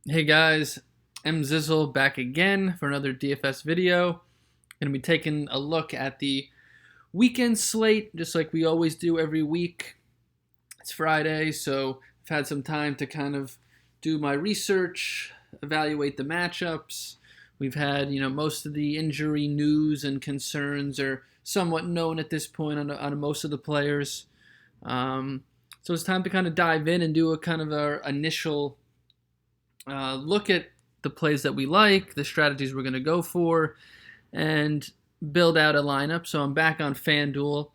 Hey guys, M Zizzle back again for another DFS video. Going to be taking a look at the weekend slate, just like we always do every week. It's Friday, so I've had some time to kind of do my research, evaluate the matchups. We've had, most of the injury news and concerns are somewhat known at this point on most of the players. So it's time to kind of dive in and do a kind of our initial look at the plays that we like, the strategies we're going to go for, and build out a lineup. So I'm back on FanDuel.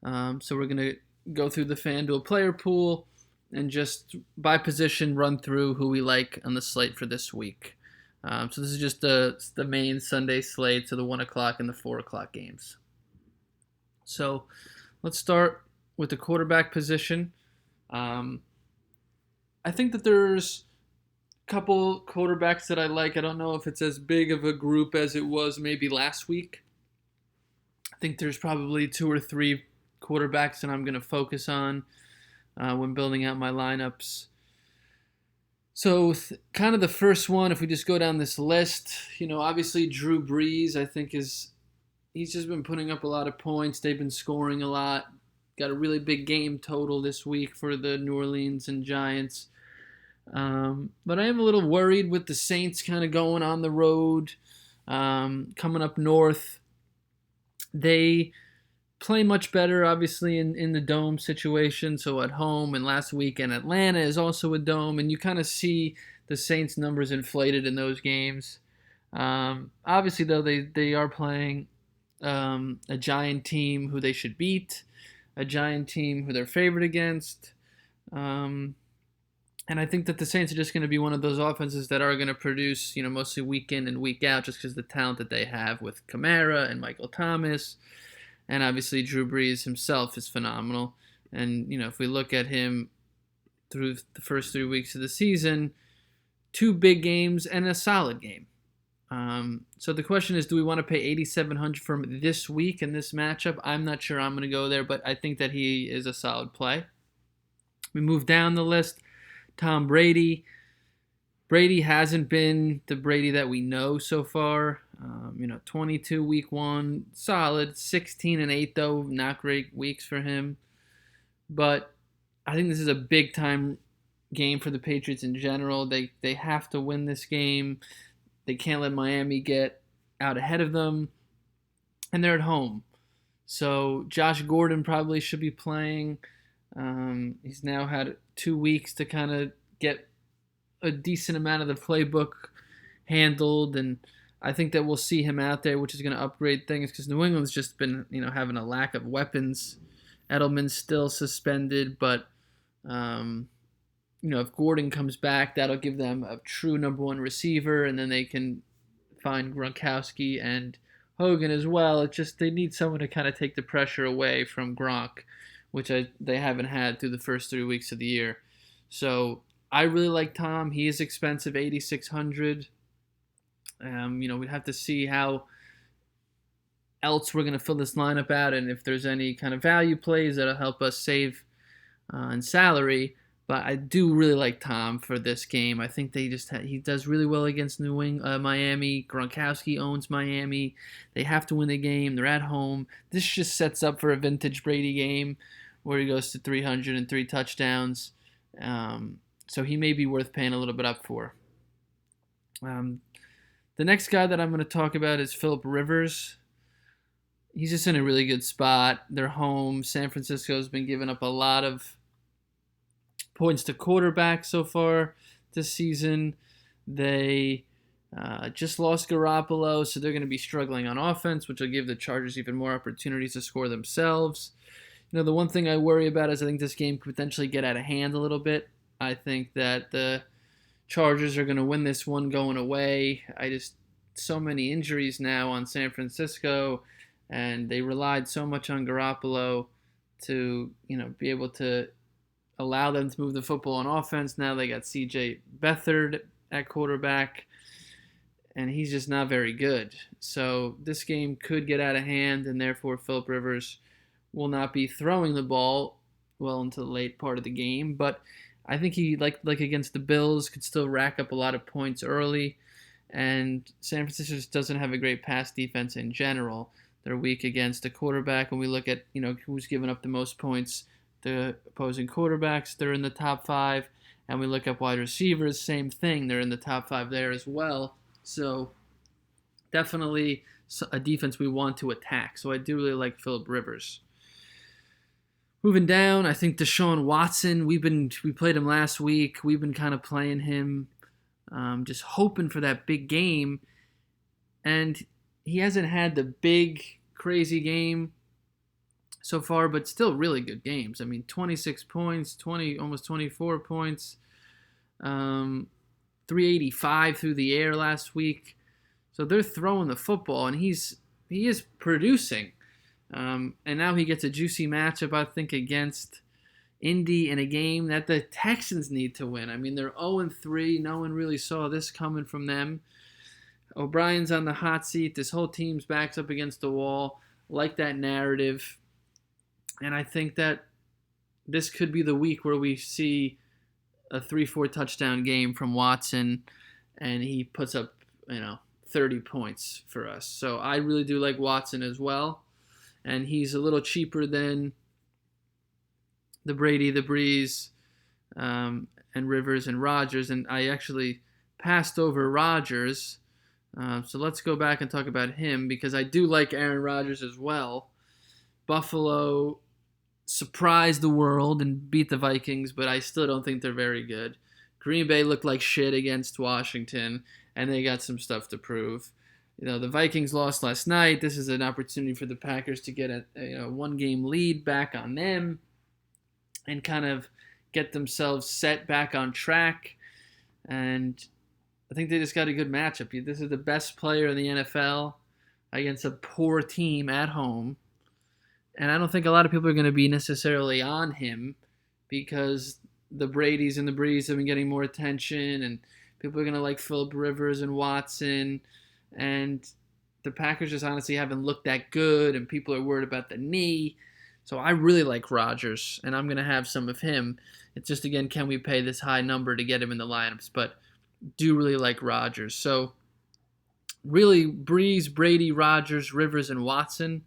So we're going to go through the FanDuel player pool and just by position run through who we like on the slate for this week. So this is just the main Sunday slate, so the 1 o'clock and the 4 o'clock games. So let's start with the quarterback position. I think that there's couple quarterbacks that I like. I don't know if it's as big of a group as it was maybe last week. I think there's probably two or three quarterbacks that I'm going to focus on when building out my lineups. So kind of the first one, if we just go down this list, obviously Drew Brees, I think he's just been putting up a lot of points. They've been scoring a lot. Got a really big game total this week for the New Orleans and Giants. But I am a little worried with the Saints kind of going on the road, coming up north. They play much better, obviously, in the dome situation. So at home, and last week in Atlanta is also a dome, and you kind of see the Saints' numbers inflated in those games. Obviously, though, they are playing a Giant team who they should beat, a Giant team who they're favored against. And I think that the Saints are just going to be one of those offenses that are going to produce, mostly week in and week out just because of the talent that they have with Kamara and Michael Thomas. And obviously Drew Brees himself is phenomenal. And, if we look at him through the first 3 weeks of the season, 2 big games and a solid game. So the question is, do we want to pay $8,700 for him this week in this matchup? I'm not sure I'm going to go there, but I think that he is a solid play. We move down the list. Tom Brady. Brady hasn't been the Brady that we know so far. 22 week 1, solid. 16-8 though, not great weeks for him. But I think this is a big time game for the Patriots in general. They have to win this game. They can't let Miami get out ahead of them. And they're at home. So Josh Gordon probably should be playing. He's now had 2 weeks to kind of get a decent amount of the playbook handled, and I think that we'll see him out there, which is going to upgrade things because New England's just been, having a lack of weapons. Edelman's still suspended, but if Gordon comes back, that'll give them a true number 1 receiver, and then they can find Gronkowski and Hogan as well. It's just they need someone to kind of take the pressure away from Gronk, which they haven't had through the first 3 weeks of the year. So I really like Tom. He is expensive, $8,600. We'd have to see how else we're going to fill this lineup out and if there's any kind of value plays that'll help us save in salary. But I do really like Tom for this game. I think he does really well against Miami. Gronkowski owns Miami. They have to win the game. They're at home. This just sets up for a vintage Brady game where he goes to 303 touchdowns. So he may be worth paying a little bit up for. The next guy that I'm going to talk about is Phillip Rivers. He's just in a really good spot. They're home. San Francisco's been giving up a lot of points to quarterback so far this season. They just lost Garoppolo, so they're going to be struggling on offense, which will give the Chargers even more opportunities to score themselves. The one thing I worry about is I think this game could potentially get out of hand a little bit. I think that the Chargers are going to win this one going away. So many injuries now on San Francisco, and they relied so much on Garoppolo to, be able to allow them to move the football on offense. Now they got C.J. Beathard at quarterback, and he's just not very good. So this game could get out of hand, and therefore Phillip Rivers will not be throwing the ball well into the late part of the game. But I think he like against the Bills could still rack up a lot of points early, and San Francisco just doesn't have a great pass defense in general. They're weak against the quarterback. When we look at who's given up the most points, the opposing quarterbacks, they're in the top 5, and we look at wide receivers, same thing. They're in the top 5 there as well. So definitely a defense we want to attack. So I do really like Phillip Rivers. Moving down, I think Deshaun Watson. We played him last week. We've been kind of playing him, just hoping for that big game, and he hasn't had the big crazy game so far, but still really good games. I mean, 26 points, almost 24 points, 385 through the air last week. So they're throwing the football, and he is producing. And now he gets a juicy matchup, I think, against Indy in a game that the Texans need to win. I mean, they're 0-3. No one really saw this coming from them. O'Brien's on the hot seat. This whole team's backs up against the wall. Like that narrative. And I think that this could be the week where we see a 3-4 touchdown game from Watson, and he puts up, 30 points for us. So I really do like Watson as well. And he's a little cheaper than the Brady, the Breeze, and Rivers and Rodgers. And I actually passed over Rodgers. So let's go back and talk about him, because I do like Aaron Rodgers as well. Buffalo surprised the world and beat the Vikings, but I still don't think they're very good. Green Bay looked like shit against Washington, and they got some stuff to prove. The Vikings lost last night. This is an opportunity for the Packers to get a one-game lead back on them and kind of get themselves set back on track. And I think they just got a good matchup. This is the best player in the NFL against a poor team at home. And I don't think a lot of people are going to be necessarily on him, because the Bradys and the Brees have been getting more attention, and people are going to like Phillip Rivers and Watson. And the Packers just honestly haven't looked that good, and people are worried about the knee. So I really like Rodgers, and I'm going to have some of him. It's just, again, can we pay this high number to get him in the lineups? But do really like Rodgers. So really, Breeze, Brady, Rodgers, Rivers, and Watson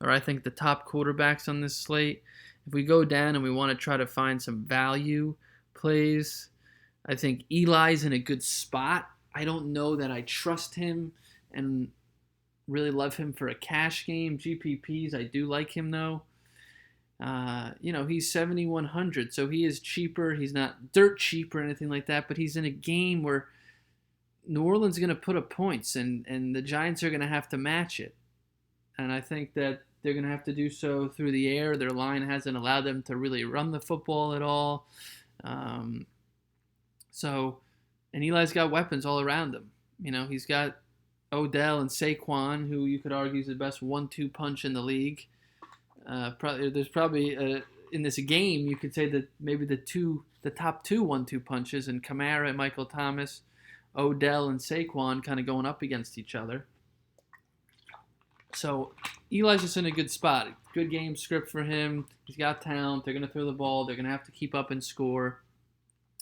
are, I think, the top quarterbacks on this slate. If we go down and we want to try to find some value plays, I think Eli's in a good spot. I don't know that I trust him and really love him for a cash game. GPPs, I do like him though. He's 7,100, so he is cheaper. He's not dirt cheap or anything like that, but he's in a game where New Orleans is going to put up points, and the Giants are going to have to match it. And I think that they're going to have to do so through the air. Their line hasn't allowed them to really run the football at all. And Eli's got weapons all around him. He's got Odell and Saquon, who you could argue is the best 1-2 punch in the league. There's probably in this game, you could say that maybe the top two 1-2 punches, and Kamara and Michael Thomas, Odell and Saquon kind of going up against each other. So Eli's just in a good spot. Good game script for him. He's got talent. They're going to throw the ball. They're going to have to keep up and score.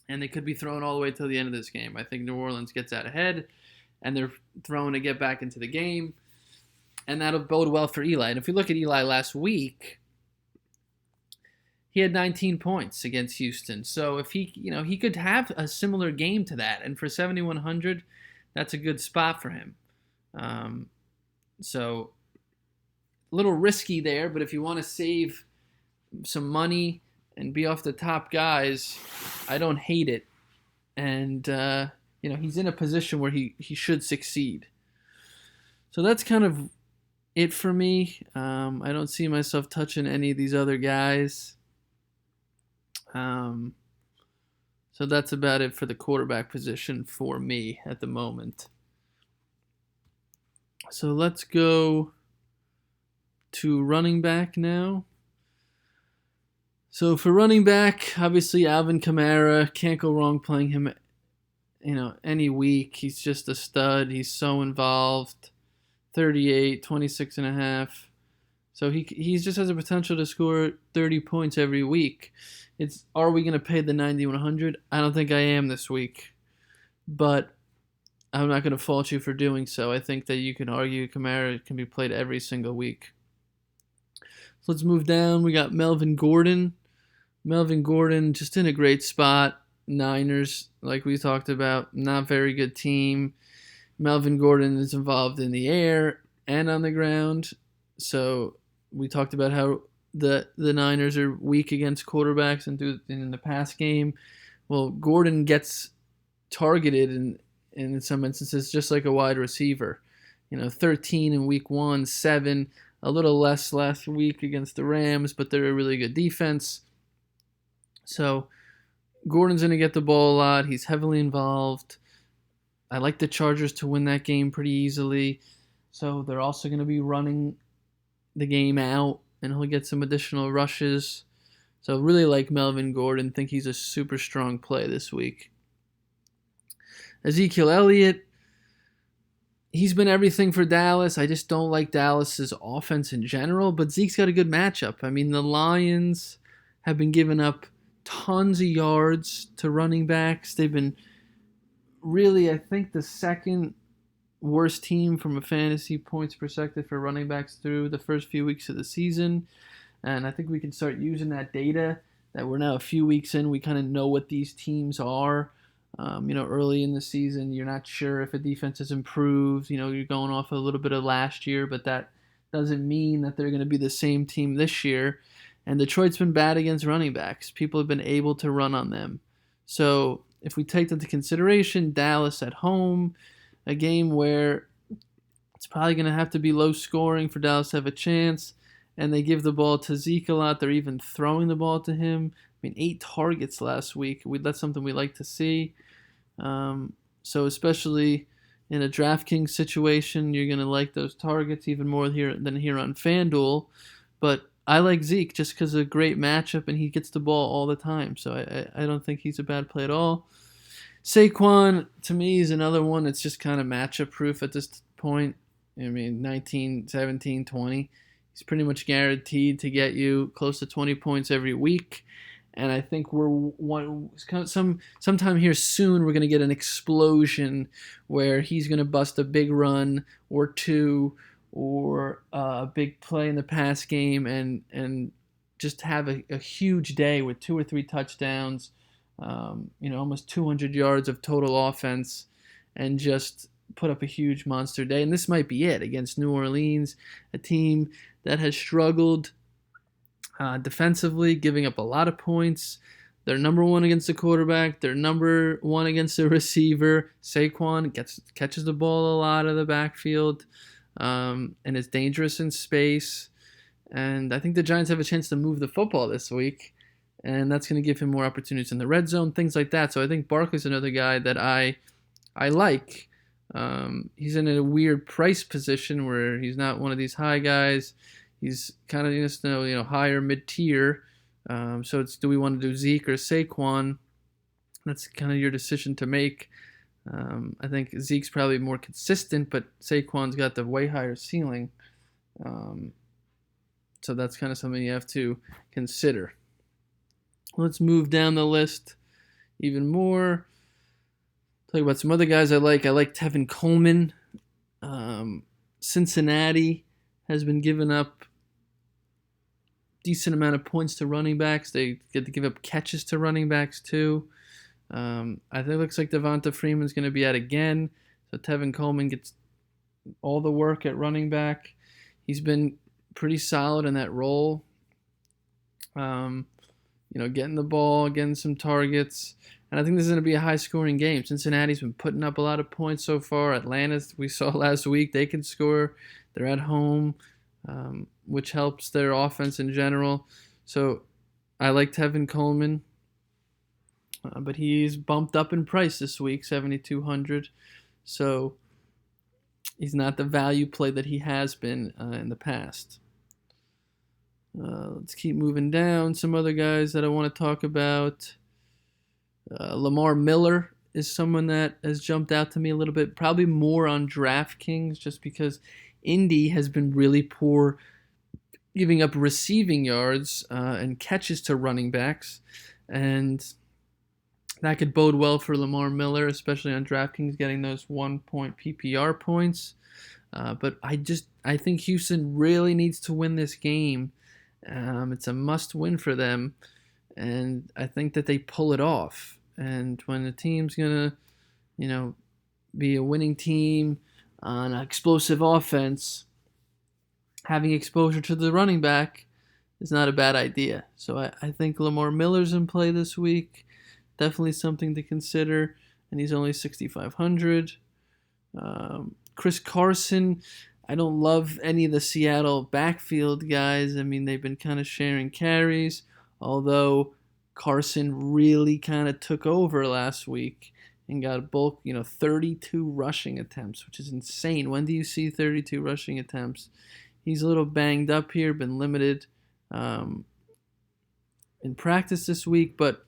And they could be thrown all the way till the end of this game. I think New Orleans gets out ahead, and they're throwing to get back into the game. And that'll bode well for Eli. And if we look at Eli last week, he had 19 points against Houston. So if he could have a similar game to that. And for 7,100, that's a good spot for him. So a little risky there, but if you want to save some money and be off the top guys, I don't hate it. And, he's in a position where he should succeed. So that's kind of it for me. I don't see myself touching any of these other guys. So that's about it for the quarterback position for me at the moment. So let's go to running back now. So for running back, obviously Alvin Kamara, can't go wrong playing him, any week. He's just a stud. He's so involved. 38, 26.5, So he just has a potential to score 30 points every week. Are we going to pay the 90-100? I don't think I am this week, but I'm not going to fault you for doing so. I think that you can argue Kamara can be played every single week. So let's move down. We got Melvin Gordon. Melvin Gordon just in a great spot. Niners, like we talked about, not very good team. Melvin Gordon is involved in the air and on the ground. So we talked about how the Niners are weak against quarterbacks and in the pass game. Well, Gordon gets targeted in some instances just like a wide receiver. 13 in week 1, 7, a little less last week against the Rams, but they're a really good defense. So Gordon's going to get the ball a lot. He's heavily involved. I like the Chargers to win that game pretty easily. So they're also going to be running the game out, and he'll get some additional rushes. So really like Melvin Gordon. Think he's a super strong play this week. Ezekiel Elliott, he's been everything for Dallas. I just don't like Dallas's offense in general, but Zeke's got a good matchup. I mean, the Lions have been giving up tons of yards to running backs. They've been really, I think, the second worst team from a fantasy points perspective for running backs through the first few weeks of the season. And I think we can start using that data that we're now a few weeks in. We kind of know what these teams are. Early in the season, you're not sure if a defense has improved. You're going off a little bit of last year, but that doesn't mean that they're going to be the same team this year. And Detroit's been bad against running backs. People have been able to run on them. So if we take that into consideration, Dallas at home, a game where it's probably going to have to be low scoring for Dallas to have a chance, and they give the ball to Zeke a lot. They're even throwing the ball to him. 8 targets last week. That's something we like to see. So especially in a DraftKings situation, you're going to like those targets even more than here on FanDuel. But I like Zeke just because of a great matchup, and he gets the ball all the time. So I don't think he's a bad play at all. Saquon, to me, is another one that's just kind of matchup proof at this point. 19, 17, 20. He's pretty much guaranteed to get you close to 20 points every week. And I think sometime here soon we're going to get an explosion where he's going to bust a big run or two or a big play in the pass game and just have a huge day with 2 or 3 touchdowns, almost 200 yards of total offense, and just put up a huge monster day. And this might be it against New Orleans, a team that has struggled defensively, giving up a lot of points. They're number 1 against the quarterback. They're number 1 against the receiver. Saquon catches the ball a lot out of the backfield and is dangerous in space. And I think the Giants have a chance to move the football this week, and that's going to give him more opportunities in the red zone, things like that. So I think Barkley's another guy that I like. He's in a weird price position where he's not one of these high guys. He's kind of just higher mid-tier. So do we want to do Zeke or Saquon? That's kind of your decision to make. I think Zeke's probably more consistent, but Saquon's got the way higher ceiling. So that's kind of something you have to consider. Let's move down the list even more. Talk about some other guys I like. I like Tevin Coleman. Cincinnati has been giving up decent amount of points to running backs. They get to give up catches to running backs too. I think it looks like Devonta Freeman's going to be out again. So Tevin Coleman gets all the work at running back. He's been pretty solid in that role. Getting the ball, getting some targets. And I think this is going to be a high-scoring game. Cincinnati's been putting up a lot of points so far. Atlanta, we saw last week, they can score. They're at home, which helps their offense in general. So I like Tevin Coleman, but he's bumped up in price this week, $7,200. So he's not the value play that he has been in the past. Let's keep moving down. Some other guys that I want to talk about. Lamar Miller is someone that has jumped out to me a little bit, probably more on DraftKings just because Indy has been really poor giving up receiving yards and catches to running backs, and that could bode well for Lamar Miller, especially on DraftKings, getting those 1-point PPR points. But I think Houston really needs to win this game. It's a must-win for them, and I think that they pull it off. And when the team's gonna, be a winning team on an explosive offense, having exposure to the running back is not a bad idea. So I think Lamar Miller's in play this week. Definitely something to consider, and he's only 6,500. Chris Carson, I don't love any of the Seattle backfield guys. I mean, they've been kind of sharing carries, although Carson really kind of took over last week and got bulk, 32 rushing attempts, which is insane. When do you see 32 rushing attempts? He's a little banged up here, been limited in practice this week, but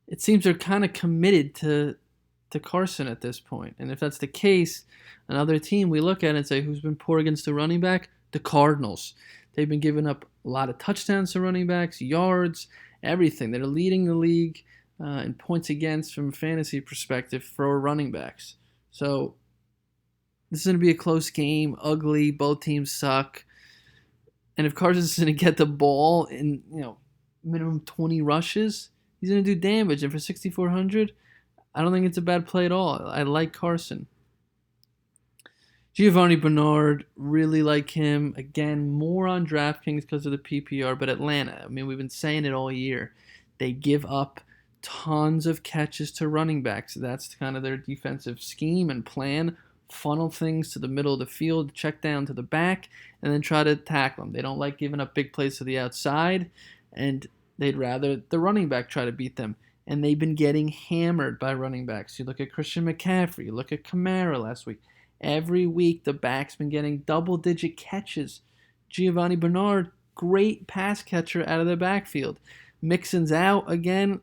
it seems they're kind of committed to Carson at this point. And if that's the case, another team we look at and say, who's been poor against the running back? The Cardinals. They've been giving up a lot of touchdowns to running backs, yards, everything. They're leading the league in points against from a fantasy perspective for running backs. So this is going to be a close game, ugly. Both teams suck. And if Carson's going to get the ball in, minimum 20 rushes, he's going to do damage. And for 6,400, I don't think it's a bad play at all. I like Carson. Giovanni Bernard, really like him. Again, more on DraftKings because of the PPR, but Atlanta, I mean, we've been saying it all year. They give up tons of catches to running backs. That's kind of their defensive scheme and plan. Funnel things to the middle of the field, check down to the back, and then try to tackle them. They don't like giving up big plays to the outside, and they'd rather the running back try to beat them. And they've been getting hammered by running backs. You look at Christian McCaffrey, you look at Kamara last week. Every week, the back's been getting double-digit catches. Giovanni Bernard, great pass catcher out of the backfield. Mixon's out again,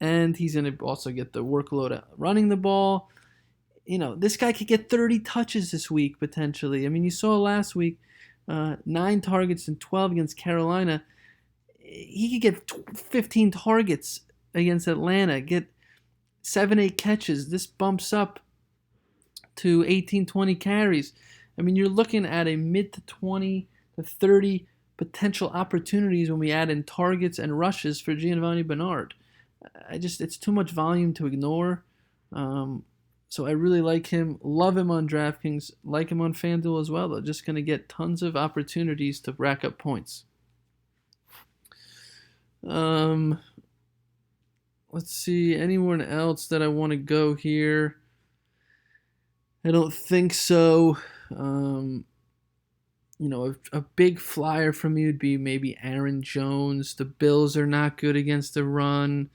and he's going to also get the workload of running the ball. This guy could get 30 touches this week, potentially. I mean, you saw last week, 9 targets and 12 against Carolina. He could get 15 targets against Atlanta, get 7-8 catches. This bumps up to 18-20 carries. I mean, you're looking at a mid to 20 to 30 potential opportunities when we add in targets and rushes for Giovanni Bernard. It's too much volume to ignore. So I really like him. Love him on DraftKings. Like him on FanDuel as well. They're just going to get tons of opportunities to rack up points. Let's see, anyone else that I want to go here? I don't think so. A big flyer for me would be maybe Aaron Jones. The Bills are not good against the run,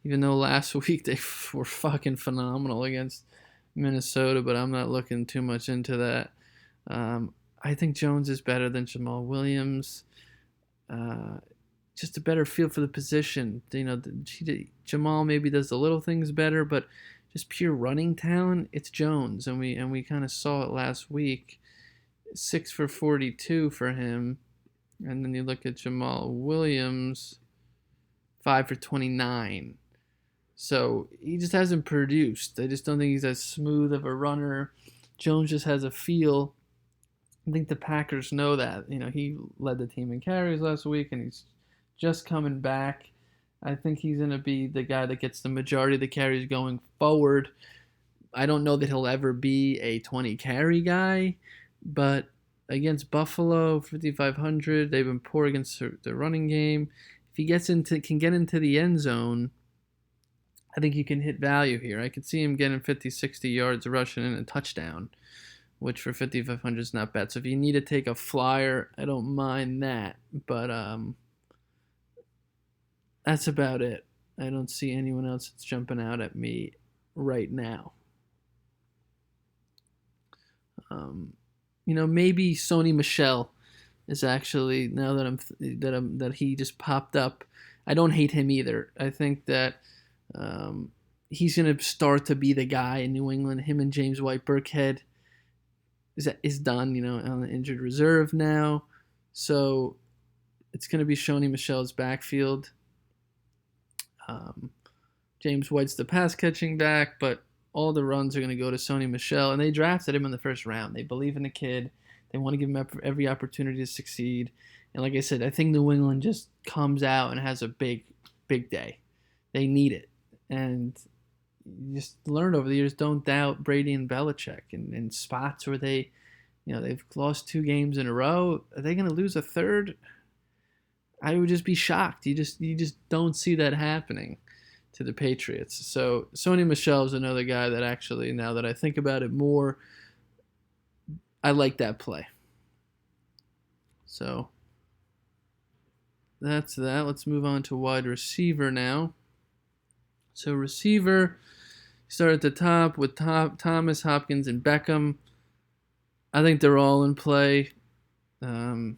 even though last week they were fucking phenomenal against Minnesota, but I'm not looking too much into that. I think Jones is better than Jamal Williams. Just a better feel for the position. Jamal maybe does the little things better, but just pure running talent, it's Jones, and we kind of saw it last week. 6 for 42 for him, and then you look at Jamal Williams, 5 for 29. So he just hasn't produced. I just don't think he's as smooth of a runner. Jones just has a feel. I think the Packers know that. He led the team in carries last week, and he's just coming back. I think he's going to be the guy that gets the majority of the carries going forward. I don't know that he'll ever be a 20-carry guy, but against Buffalo, 5,500, they've been poor against the running game. If he can get into the end zone, I think he can hit value here. I could see him getting 50, 60 yards rushing in a touchdown, which for 5,500 is not bad. So if you need to take a flyer, I don't mind that. But that's about it. I don't see anyone else that's jumping out at me right now. Maybe Sony Michel is actually, now that he just popped up. I don't hate him either. I think that he's going to start to be the guy in New England. Him and James White Burkhead is done, on the injured reserve now. So it's going to be Shoney Michel's backfield. Um, James White's the pass catching back, but all the runs are going to go to Sony Michel, and they drafted him in the first round. They believe in the kid. They want to give him every opportunity to succeed. And like I said, I think New England just comes out and has a big, big day. They need it. And you just learned over the years, don't doubt Brady and Belichick in spots where they've lost 2 games in a row. Are they going to lose a third? I would just be shocked. You just don't see that happening to the Patriots. So Sony Michel is another guy that actually, now that I think about it more, I like that play. So that's that. Let's move on to wide receiver now. So receiver, start at the top with Thomas, Hopkins, and Beckham. I think they're all in play. The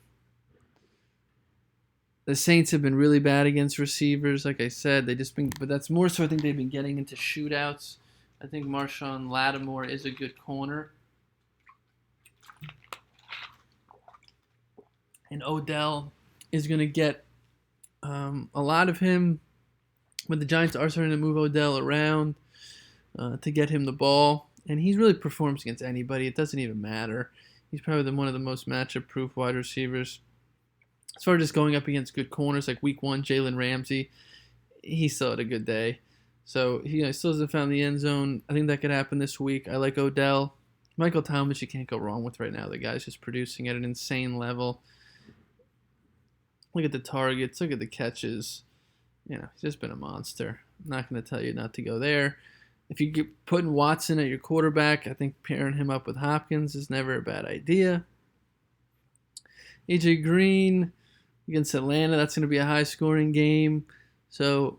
Saints have been really bad against receivers, like I said. But that's more so I think they've been getting into shootouts. I think Marshawn Lattimore is a good corner. And Odell is going to get a lot of him. But the Giants are starting to move Odell around to get him the ball. And he really performs against anybody. It doesn't even matter. He's probably one of the most matchup-proof wide receivers. As far as just going up against good corners, like week 1, Jalen Ramsey, he still had a good day. So he still hasn't found the end zone. I think that could happen this week. I like Odell. Michael Thomas, you can't go wrong with right now. The guy's just producing at an insane level. Look at the targets. Look at the catches. He's just been a monster. I'm not going to tell you not to go there. If you get putting Watson at your quarterback, I think pairing him up with Hopkins is never a bad idea. AJ Green against Atlanta, that's going to be a high-scoring game. So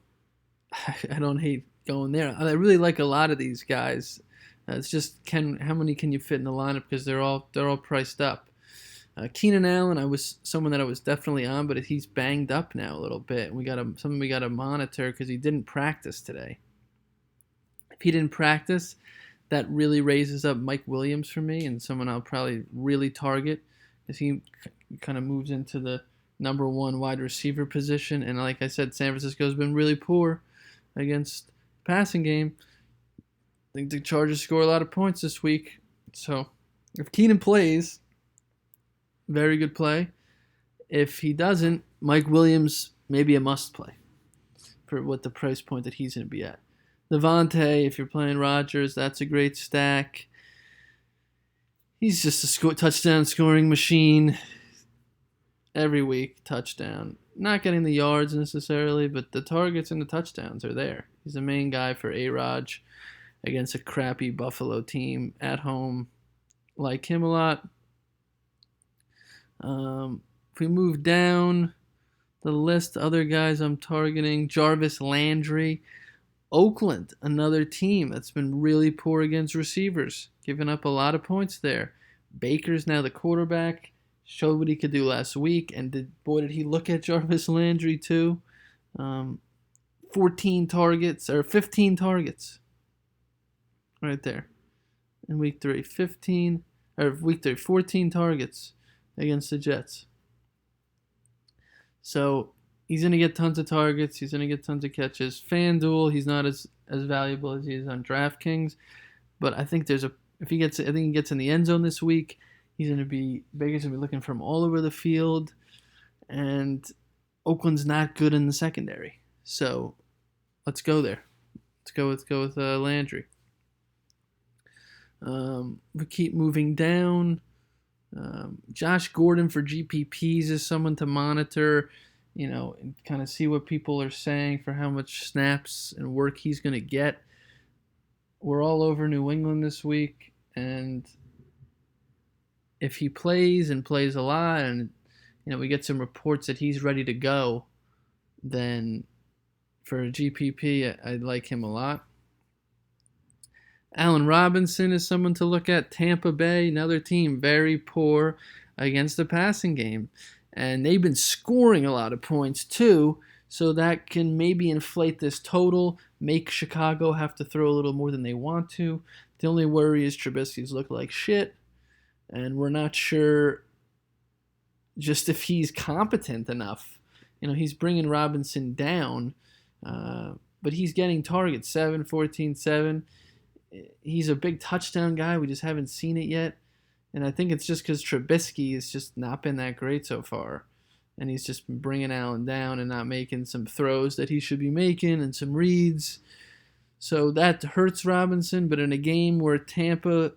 I don't hate going there. I really like a lot of these guys. It's just how many can you fit in the lineup because they're all priced up. Keenan Allen, someone that I was definitely on, but he's banged up now a little bit. We got to monitor because he didn't practice today. If he didn't practice, that really raises up Mike Williams for me, and someone I'll probably really target as he kind of moves into the number 1 wide receiver position. And like I said, San Francisco's been really poor against the passing game. I think the Chargers score a lot of points this week. So if Keenan plays, very good play. If he doesn't, Mike Williams maybe a must play for what the price point that he's going to be at. Devontae, if you're playing Rodgers, that's a great stack. He's just a touchdown scoring machine. Every week, touchdown. Not getting the yards necessarily, but the targets and the touchdowns are there. He's the main guy for A-Raj against a crappy Buffalo team at home. Like him a lot. If we move down the list, other guys I'm targeting, Jarvis Landry. Oakland, another team that's been really poor against receivers, giving up a lot of points there. Baker's now the quarterback. Showed what he could do last week, and did he look at Jarvis Landry too? 15 targets right there in week 3. 14 targets against the Jets. So he's going to get tons of targets. He's going to get tons of catches. FanDuel, he's not as valuable as he is on DraftKings, but I think he gets in the end zone this week. Baker's going to be looking for him all over the field, and Oakland's not good in the secondary. So let's go there. Let's go with Landry. We keep moving down. Josh Gordon for GPPs is someone to monitor, and kind of see what people are saying for how much snaps and work he's going to get. We're all over New England this week, and if he plays a lot, and we get some reports that he's ready to go, then for a GPP, I'd like him a lot. Allen Robinson is someone to look at. Tampa Bay, another team very poor against the passing game, and they've been scoring a lot of points too, so that can maybe inflate this total, make Chicago have to throw a little more than they want to. The only worry is Trubisky's look like shit, and we're not sure just if he's competent enough. He's bringing Robinson down, but he's getting targets 7, 14, 7. He's a big touchdown guy. We just haven't seen it yet. And I think it's just because Trubisky has just not been that great so far. And he's just been bringing Allen down and not making some throws that he should be making and some reads. So that hurts Robinson. But in a game where Tampa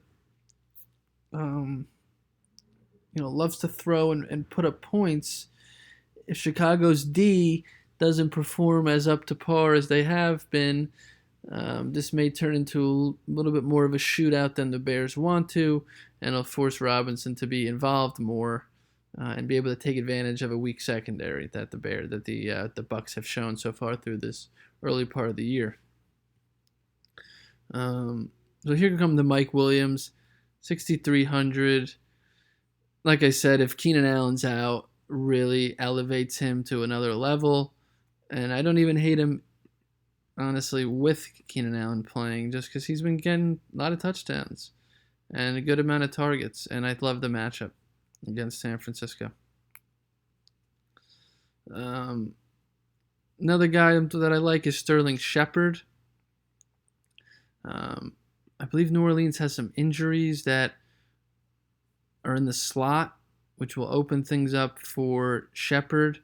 loves to throw and put up points, if Chicago's D doesn't perform as up to par as they have been, this may turn into a little bit more of a shootout than the Bears want to, and it'll force Robinson to be involved more and be able to take advantage of a weak secondary that the Bucs have shown so far through this early part of the year. So here comes the Mike Williams, 6,300. Like I said, if Keenan Allen's out, really elevates him to another level, and I don't even hate him, honestly, with Keenan Allen playing, just because he's been getting a lot of touchdowns and a good amount of targets, and I love the matchup against San Francisco. Another guy that I like is Sterling Shepard. I believe New Orleans has some injuries that are in the slot, which will open things up for Shepard.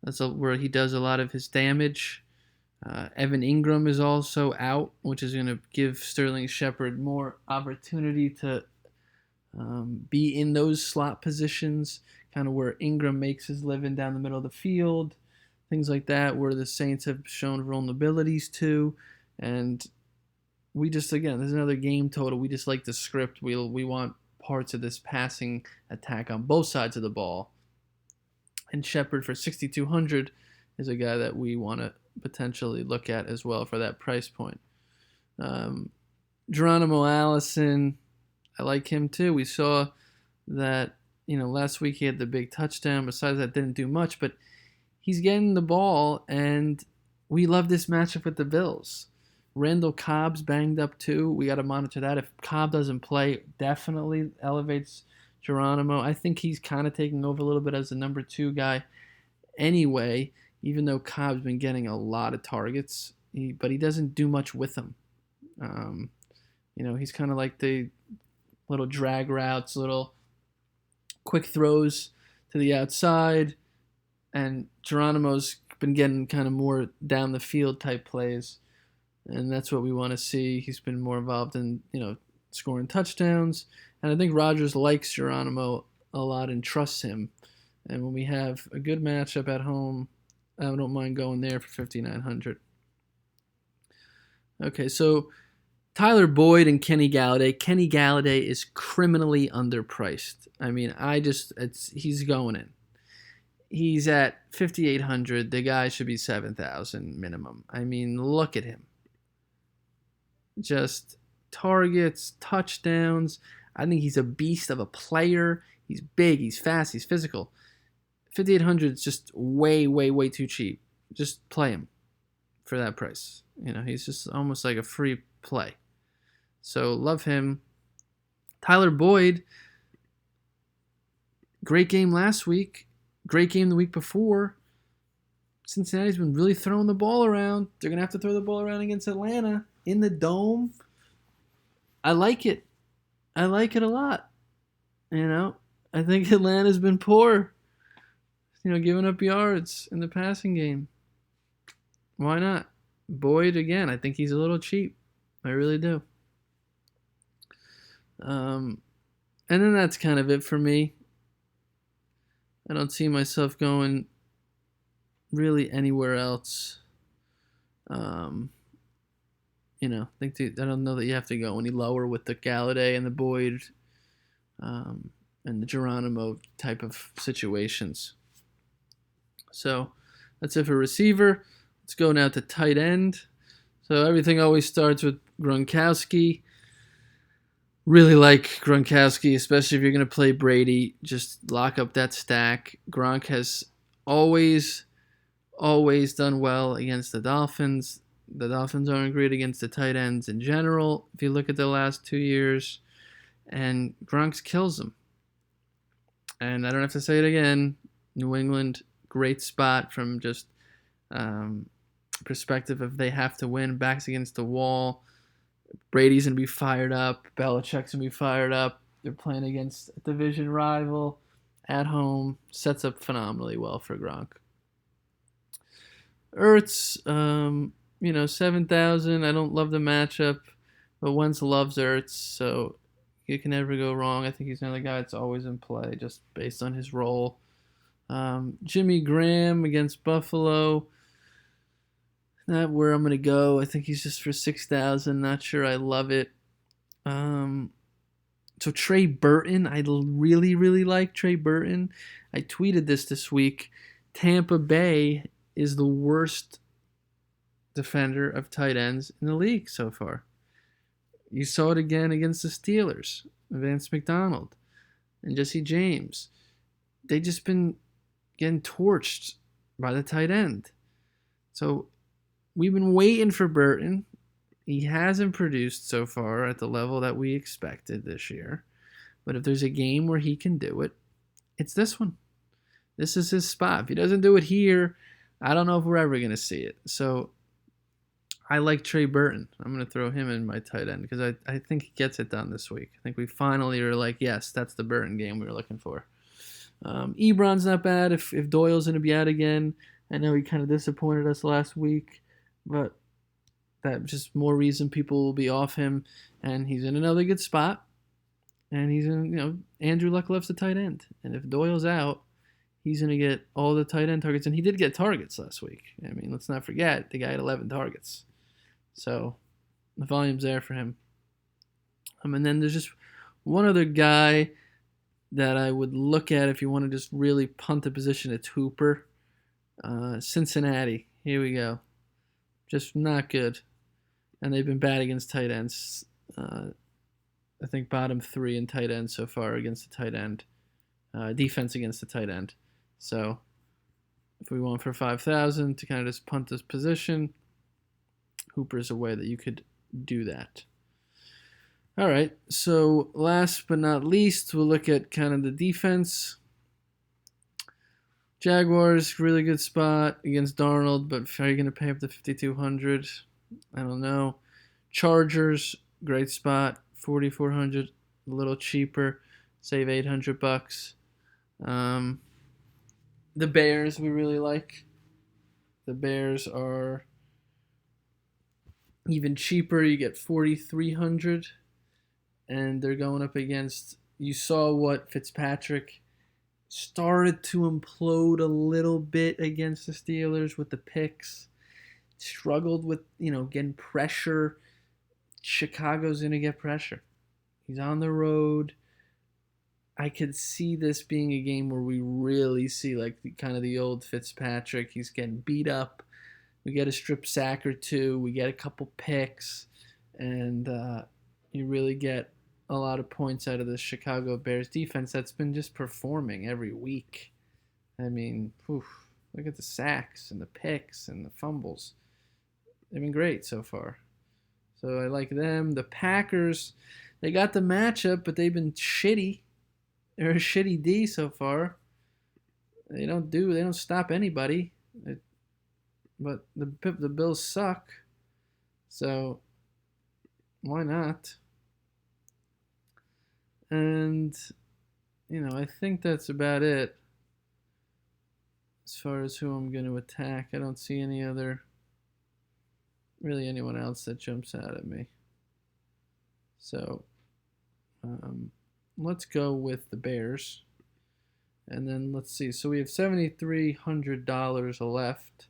That's where he does a lot of his damage. Evan Ingram is also out, which is going to give Sterling Shepard more opportunity to be in those slot positions, kind of where Ingram makes his living down the middle of the field, things like that, where the Saints have shown vulnerabilities to. And we just, again, there's another game total. We just like the script. We want parts of this passing attack on both sides of the ball. And Shepard for 6,200 is a guy that we want to potentially look at as well for that price point. Geronimo Allison, I like him too. We saw that, last week he had the big touchdown. Besides that, didn't do much, but he's getting the ball, and we love this matchup with the Bills. Randall Cobb's banged up too. We got to monitor that. If Cobb doesn't play, definitely elevates Geronimo. I think he's kind of taking over a little bit as the number 2 guy anyway, even though Cobb's been getting a lot of targets, but he doesn't do much with them. He's kind of like the little drag routes, little quick throws to the outside, and Geronimo's been getting kind of more down the field type plays, and that's what we want to see. He's been more involved in, scoring touchdowns, and I think Rodgers likes Geronimo a lot and trusts him. And when we have a good matchup at home, I don't mind going there for 5,900. Okay, so Tyler Boyd and Kenny Galladay. Kenny Galladay is criminally underpriced. I mean, he's going in. He's at 5,800. The guy should be 7,000 minimum. I mean, look at him. Just targets, touchdowns. I think he's a beast of a player. He's big, he's fast, he's physical. 5,800 is just way, way, way too cheap. Just play him for that price. He's just almost like a free play. So love him. Tyler Boyd, great game last week. Great game the week before. Cincinnati's been really throwing the ball around. They're going to have to throw the ball around against Atlanta in the Dome. I like it. I like it a lot. I think Atlanta's been poor. Giving up yards in the passing game. Why not? Boyd, again, I think he's a little cheap. I really do. And then that's kind of it for me. I don't see myself going really anywhere else. I don't know that you have to go any lower with the Galladay and the Boyd and the Geronimo type of situations. So that's it for receiver. Let's go now to tight end. So everything always starts with Gronkowski. Really like Gronkowski, especially if you're going to play Brady. Just lock up that stack. Gronk has always done well against the Dolphins. The Dolphins aren't great against the tight ends in general, if you look at the last 2 years. And Gronk kills them. And I don't have to say it again. New England, great spot from just um, perspective if they have to win. Backs against the wall. Brady's going to be fired up. Belichick's going to be fired up. They're playing against a division rival at home. Sets up phenomenally well for Gronk. Ertz, 7,000. I don't love the matchup, but Wentz loves Ertz, so you can never go wrong. I think he's another guy that's always in play just based on his role. Jimmy Graham against Buffalo. Not where I'm going to go. I think he's just for 6,000. Not sure I love it. So Trey Burton, I really, really like Trey Burton. I tweeted this week. Tampa Bay is the worst defender of tight ends in the league so far. You saw it again against the Steelers. Vance McDonald and Jesse James. They just been getting torched by the tight end. So we've been waiting for Burton. He hasn't produced so far at the level that we expected this year. But if there's a game where he can do it, it's this one. This is his spot. If he doesn't do it here, I don't know if we're ever going to see it. So I like Trey Burton. I'm going to throw him in my tight end because I think he gets it done this week. I think we finally are like, yes, that's the Burton game we were looking for. Ebron's not bad if Doyle's going to be out again. I know he kind of disappointed us last week, but that just more reason people will be off him. And he's in another good spot. And he's in, Andrew Luck loves the tight end. And if Doyle's out, he's going to get all the tight end targets. And he did get targets last week. I mean, let's not forget, the guy had 11 targets. So the volume's there for him. And then there's just one other guy that I would look at if you want to just really punt the position. It's Hooper. Cincinnati. Here we go. Just not good. And they've been bad against tight ends. I think bottom 3 in tight end so far against the tight end. Defense against the tight end. So if we want for 5,000 to kind of just punt this position, Hooper's a way that you could do that. All right, so last but not least, we'll look at kind of the defense. Jaguars, really good spot against Darnold, but are you going to pay up to 5,200? I don't know. Chargers, great spot, 4,400, a little cheaper, save $800. The Bears we really like. The Bears are even cheaper. You get 4,300, and they're going up against. You saw what Fitzpatrick started to implode a little bit against the Steelers with the picks. Struggled with getting pressure. Chicago's gonna get pressure. He's on the road. I could see this being a game where we really see kind of the old Fitzpatrick. He's getting beat up. We get a strip sack or two. We get a couple picks. And you really get a lot of points out of the Chicago Bears defense that's been just performing every week. I mean, look at the sacks and the picks and the fumbles. They've been great so far. So I like them. The Packers, they got the matchup, but they've been shitty. They're a shitty D so far. They don't stop anybody. But the Bills suck. So why not? And I think that's about it as far as who I'm going to attack. I don't see anyone else that jumps out at me. So let's go with the Bears. And then let's see. So we have $7,300 left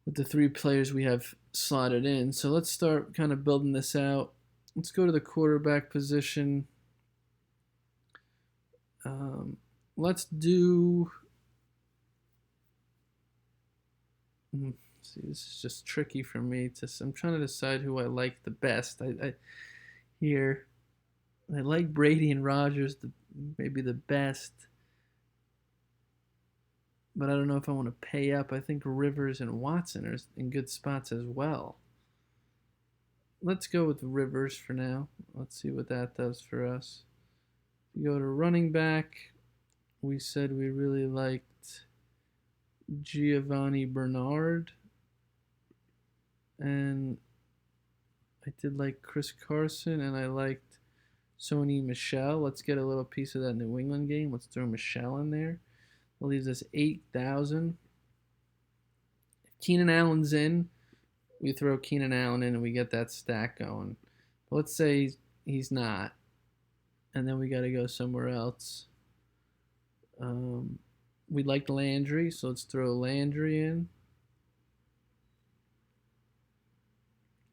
with the 3 players we have slotted in. So let's start kind of building this out. Let's go to the quarterback position. Let's do... See, this is just tricky for me. I'm trying to decide who I like the best. I like Brady and Rodgers maybe the best, but I don't know if I want to pay up. I think Rivers and Watson are in good spots as well. Let's go with Rivers for now. Let's see what that does for us. We go to running back. we said we really liked Giovanni Bernard, and I did like Chris Carson, and I liked Sony Michel. Let's get a little piece of that New England game. Let's throw Michel in there. That leaves us 8,000. If Keenan Allen's in, we throw Keenan Allen in and we get that stack going. But let's say he's not, and then we got to go somewhere else. We liked Landry, so let's throw Landry in.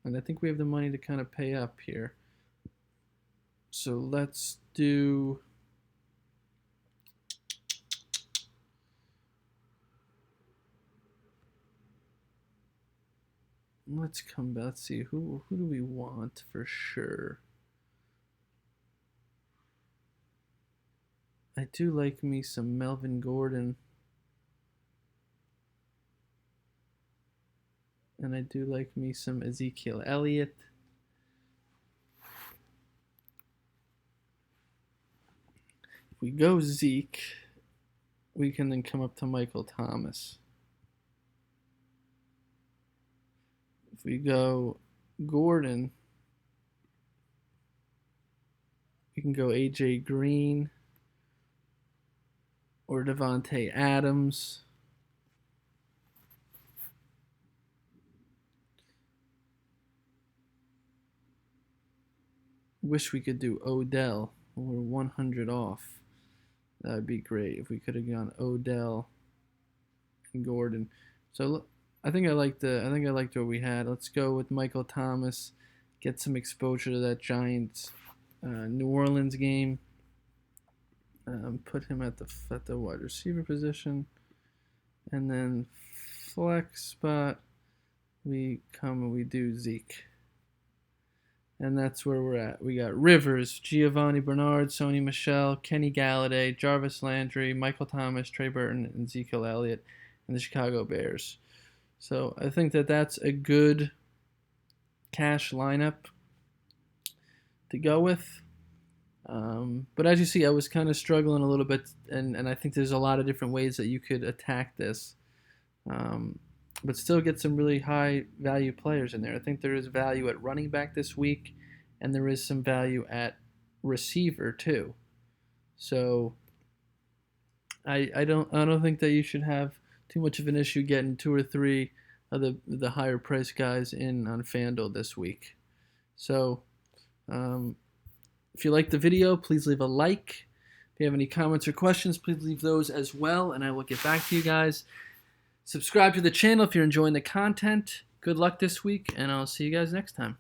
And I think we have the money to kind of pay up here. So let's do... Let's come back. Let's see. Who do we want for sure? I do like me some Melvin Gordon. And I do like me some Ezekiel Elliott. If we go Zeke, we can then come up to Michael Thomas. If we go Gordon, we can go AJ Green or Devontae Adams. Wish we could do Odell. We're 100 off. That would be great if we could have gone Odell and Gordon. So I think I liked what we had. Let's go with Michael Thomas. Get some exposure to that Giants New Orleans game. Put him at the wide receiver position, and then flex spot. We come and we do Zeke. And that's where we're at. We got Rivers, Giovanni Bernard, Sony Michel, Kenny Galladay, Jarvis Landry, Michael Thomas, Trey Burton, and Ezekiel Elliott, and the Chicago Bears. So I think that's a good cash lineup to go with. But as you see, I was kind of struggling a little bit, and I think there's a lot of different ways that you could attack this. But still get some really high value players in there. I think there is value at running back this week, and there is some value at receiver too. So I don't think that you should have too much of an issue getting 2 or 3 of the higher price guys in on FanDuel this week. So if you like the video, please leave a like. If you have any comments or questions, please leave those as well, and I will get back to you guys. Subscribe to the channel if you're enjoying the content. Good luck this week, and I'll see you guys next time.